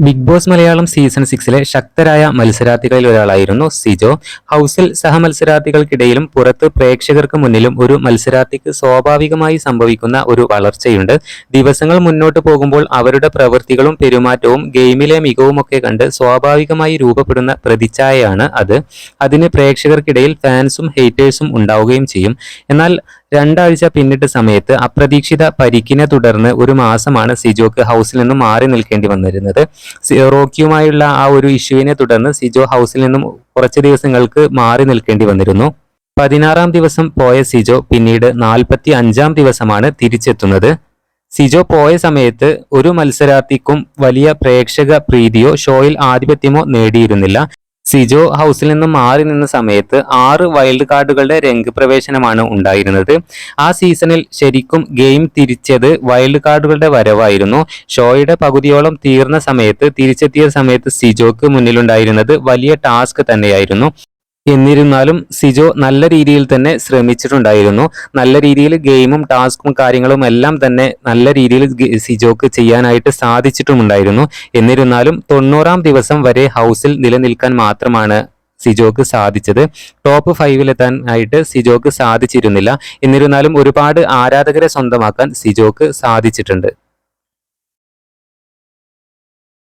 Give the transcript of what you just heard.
Big boss Malayalam season 6 ശക്തരായ മത്സരാർത്ഥികളിൽ ഒരാളായിരുന്നു സിജോ. ഹൗസിൽ സഹമത്സരാർത്ഥികൾക്കിടയിലും പുറത്ത് പ്രേക്ഷകർക്ക് മുന്നിലും ഒരു മത്സരാർത്ഥിക്ക് സ്വാഭാവികമായി സംഭവിക്കുന്ന ഒരു വളർച്ചയുണ്ട്. ദിവസങ്ങൾ മുന്നോട്ട് പോകുമ്പോൾ അവരുടെ പ്രവൃത്തികളും പെരുമാറ്റവും ഗെയിമിലെ മികവുമൊക്കെ കണ്ട് സ്വാഭാവികമായി രൂപപ്പെടുന്ന പ്രതിച്ഛായയാണ് അത്. അതിന് പ്രേക്ഷകർക്കിടയിൽ ഫാൻസും ഹേറ്റേഴ്സും ഉണ്ടാവുകയും ചെയ്യും. എന്നാൽ രണ്ടാഴ്ച പിന്നിട്ട സമയത്ത് അപ്രതീക്ഷിത പരിക്കിനെ തുടർന്ന് ഒരു മാസമാണ് സിജോക്ക് ഹൗസിൽ നിന്നും മാറി നിൽക്കേണ്ടി വന്നിരുന്നത്. റോക്കിയുമായുള്ള ആ ഒരു ഇഷ്യൂവിനെ തുടർന്ന് സിജോ ഹൗസിൽ നിന്നും കുറച്ച് ദിവസങ്ങൾക്ക് മാറി നിൽക്കേണ്ടി വന്നിരുന്നു. 16-ാം ദിവസം പോയ സിജോ പിന്നീട് 45-ാം ദിവസമാണ് തിരിച്ചെത്തുന്നത്. സിജോ പോയ സമയത്ത് ഒരു മത്സരാർത്ഥിക്കും വലിയ പ്രേക്ഷക പ്രീതിയോ ഷോയിൽ ആധിപത്യമോ നേടിയിരുന്നില്ല. സിജോ ഹൗസിൽ നിന്നും മാറി നിന്ന സമയത്ത് 6 വൈൽഡ് കാർഡുകളുടെ രംഗപ്രവേശനമാണ് ഉണ്ടായിരുന്നത്. ആ സീസണിൽ ശരിക്കും ഗെയിം തിരിച്ചത് വൈൽഡ് കാർഡുകളുടെ വരവായിരുന്നു. ഷോയുടെ പകുതിയോളം തീർന്ന സമയത്ത് തിരിച്ചെത്തിയ സമയത്ത് സിജോക്ക് മുന്നിലുണ്ടായിരുന്നത് വലിയ ടാസ്ക് തന്നെയായിരുന്നു. എന്നിരുന്നാലും സിജോ നല്ല രീതിയിൽ തന്നെ ശ്രമിച്ചിട്ടുണ്ടായിരുന്നു. നല്ല രീതിയിൽ ഗെയിമും ടാസ്കും കാര്യങ്ങളും എല്ലാം തന്നെ നല്ല രീതിയിൽ സിജോക്ക് ചെയ്യാനായിട്ട് സാധിച്ചിട്ടുമുണ്ടായിരുന്നു. എന്നിരുന്നാലും 90-ാം ദിവസം വരെ ഹൗസിൽ നിലനിൽക്കാൻ മാത്രമാണ് സിജോക്ക് സാധിച്ചത്. ടോപ്പ് 5-ലെത്താൻ ആയിട്ട് സിജോക്ക് സാധിച്ചിരുന്നില്ല. എന്നിരുന്നാലും ഒരുപാട് ആരാധകരെ സ്വന്തമാക്കാൻ സിജോക്ക് സാധിച്ചിട്ടുണ്ട്.